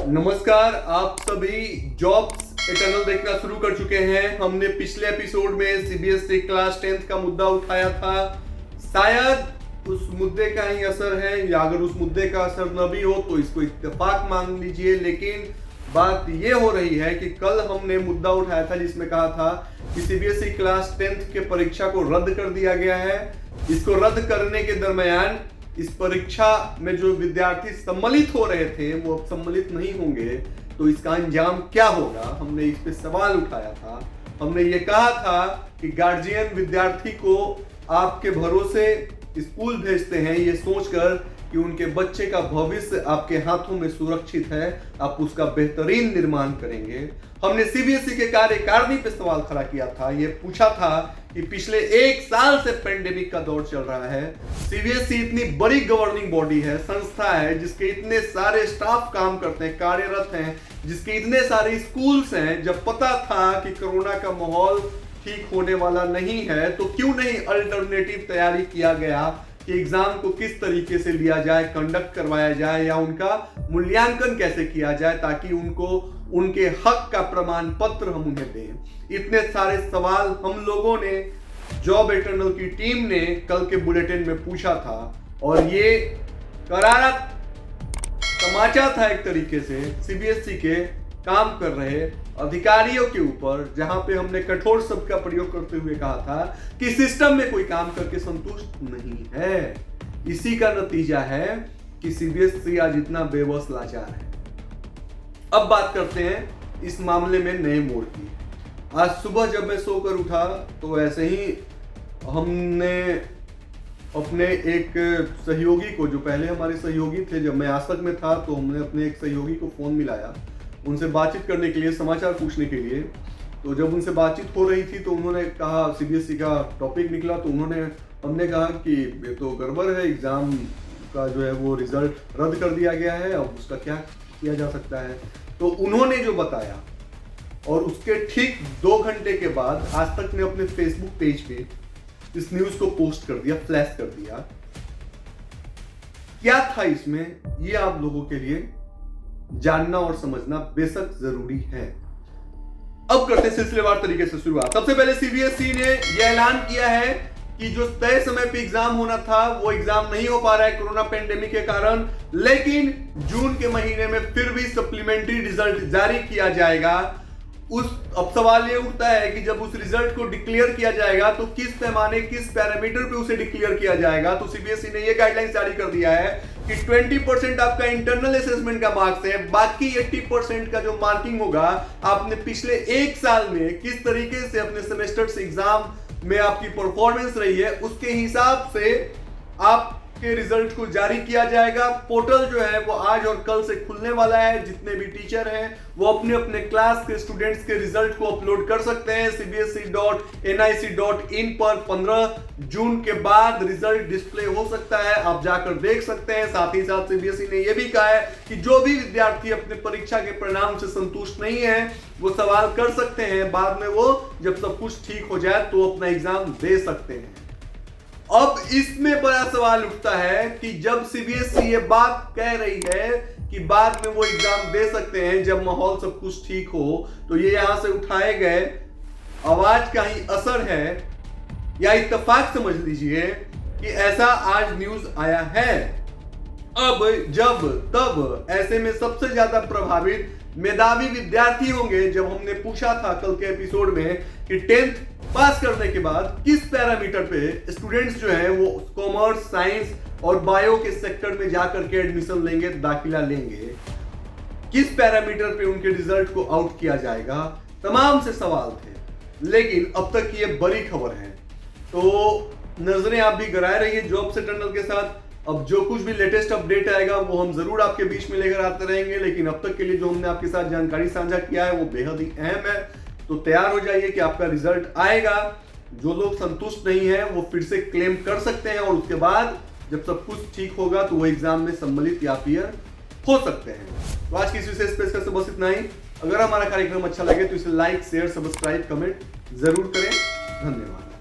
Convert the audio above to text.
नमस्कार, आप सभी जॉब्स एटर्नल देखना शुरू कर चुके हैं। हमने पिछले एपिसोड में सीबीएसई क्लास 10th का मुद्दा उठाया था। शायद उस मुद्दे का ही असर है, या अगर उस मुद्दे का असर न भी हो तो इसको इत्तेफाक मान लीजिए। लेकिन बात ये हो रही है कि कल हमने मुद्दा उठाया था जिसमें कहा था कि सीबीएसई क्लास 10th के परीक्षा को रद्द कर दिया गया है। इसको रद्द करने के दरमियान इस परीक्षा में जो विद्यार्थी सम्मिलित हो रहे थे वो अब सम्मिलित नहीं होंगे, तो इसका अंजाम क्या होगा, हमने इस पे सवाल उठाया था। हमने ये कहा था कि गार्जियन विद्यार्थी को आपके भरोसे स्कूल भेजते हैं ये सोचकर कि उनके बच्चे का भविष्य आपके हाथों में सुरक्षित है, आप उसका बेहतरीन निर्माण करेंगे। हमने सीबीएसई के कार्यकारिणी पे सवाल खड़ा किया था, ये पूछा था कि पिछले 1 साल से पेंडेमिक का दौर चल रहा है। सीबीएसई इतनी बड़ी गवर्निंग बॉडी है, संस्था है, जिसके इतने सारे स्टाफ काम करते हैं, कार्यरत हैं, जिसके इतने सारे स्कूल्स हैं। जब पता था कि कोरोना का माहौल ठीक होने वाला नहीं है तो क्यों नहीं अल्टरनेटिव तैयारी किया गया कि एग्जाम को किस तरीके से लिया जाए, कंडक्ट करवाया जाए या उनका मूल्यांकन कैसे किया जाए ताकि उनको उनके हक का प्रमाण पत्र हम उन्हें दें। इतने सारे सवाल हम लोगों ने, जॉब एटर्नल की टीम ने कल के बुलेटिन में पूछा था और ये करारा तमाचा था एक तरीके से सीबीएसई के काम कर रहे अधिकारियों के ऊपर, जहां पे हमने कठोर शब्द का प्रयोग करते हुए कहा था कि सिस्टम में कोई काम करके संतुष्ट नहीं है। इसी का नतीजा है कि सीबीएसई आज इतना बेबस लाचार है। अब बात करते हैं इस मामले में नए मोड़ की। आज सुबह जब मैं सोकर उठा तो ऐसे ही हमने अपने एक सहयोगी को, जो पहले हमारे सहयोगी थे जब मैं आसक में था, तो हमने अपने एक सहयोगी को फोन मिलाया उनसे बातचीत करने के लिए, समाचार पूछने के लिए। तो जब उनसे बातचीत हो रही थी तो उन्होंने कहा, सीबीएसई का टॉपिक निकला तो हमने कहा कि ये तो गड़बड़ है, एग्जाम का जो है वो रिजल्ट रद्द कर दिया गया है, अब उसका क्या किया जा सकता है। तो उन्होंने जो बताया और उसके ठीक 2 घंटे के बाद आज तक ने अपने फेसबुक पेज पे इस न्यूज को पोस्ट कर दिया, फ्लैश कर दिया। क्या था इसमें, ये आप लोगों के लिए जानना और समझना बेशक जरूरी है। अब करते हैं सिलसिलेवार तरीके से शुरुआत। सबसे पहले सीबीएसई ने यह ऐलान किया है कि जो तय समय पे एग्जाम होना था वो एग्जाम नहीं हो पा रहा है कोरोना पेंडेमिक के कारण, लेकिन जून के महीने में फिर भी सप्लीमेंट्री रिजल्ट जारी किया जाएगा। अब सवाल ये उठता है कि जब उस रिजल्ट को डिक्लेयर किया जाएगा तो किस पैमाने, किस पैरामीटर पे उसे डिक्लेयर किया जाएगा। तो सीबीएसई ने ये गाइडलाइंस जारी कर दिया है कि 20% आपका इंटरनल असेसमेंट का मार्क्स है, बाकी 80% का जो मार्किंग होगा आपने पिछले 1 साल में किस तरीके से अपने सेमेस्टर एग्जाम में आपकी परफॉर्मेंस रही है, उसके हिसाब से आपके रिजल्ट को जारी किया जाएगा। पोर्टल जो है वो आज और कल से खुलने वाला है। जितने भी टीचर हैं वो अपने अपने क्लास के स्टूडेंट्स के रिजल्ट को अपलोड कर सकते हैं cbse.nic.in पर। 15 जून के बाद रिजल्ट डिस्प्ले हो सकता है, आप जाकर देख सकते हैं। साथ ही साथ सीबीएसई ने यह भी कहा है कि जो भी विद्यार्थी अपने परीक्षा के परिणाम से संतुष्ट नहीं है वो सवाल कर सकते हैं, बाद में वो जब सब कुछ ठीक हो जाए तो अपना एग्जाम दे सकते हैं। अब इसमें बड़ा सवाल उठता है कि जब सीबीएसई ये बात कह रही है कि बाद में वो एग्जाम दे सकते हैं जब माहौल सब कुछ ठीक हो, तो ये यहां से उठाए गए आवाज का ही असर है या इत्तेफाक समझ लीजिए कि ऐसा आज न्यूज आया है। अब जब तब ऐसे में सबसे ज्यादा प्रभावित मेधावी विद्यार्थी होंगे। जब हमने पूछा था कल के एपिसोड में कि 10th पास करने के बाद किस पैरामीटर पे स्टूडेंट्स जो हैं वो कॉमर्स, साइंस और बायो के सेक्टर में जाकर के एडमिशन लेंगे, दाखिला लेंगे, किस पैरामीटर पे उनके रिजल्ट को आउट किया जाएगा, तमाम से सवाल थे। लेकिन अब तक ये बड़ी खबर है, तो नजरें आप भी गड़ाए रहिए जॉब एटर्नल के साथ। अब जो कुछ भी लेटेस्ट अपडेट आएगा वो हम जरूर आपके बीच में लेकर आते रहेंगे, लेकिन अब तक के लिए जो हमने आपके साथ जानकारी साझा किया है वो बेहद ही अहम है। तो तैयार हो जाइए कि आपका रिजल्ट आएगा। जो लोग संतुष्ट नहीं है वो फिर से क्लेम कर सकते हैं और उसके बाद जब सब कुछ ठीक होगा तो वो एग्जाम में सम्मिलित या फिर हो सकते हैं। तो आज की इस विशेष पेशकश से बस इतना ही। अगर हमारा कार्यक्रम अच्छा लगे तो इसे लाइक, शेयर, सब्सक्राइब, कमेंट जरूर करें। धन्यवाद।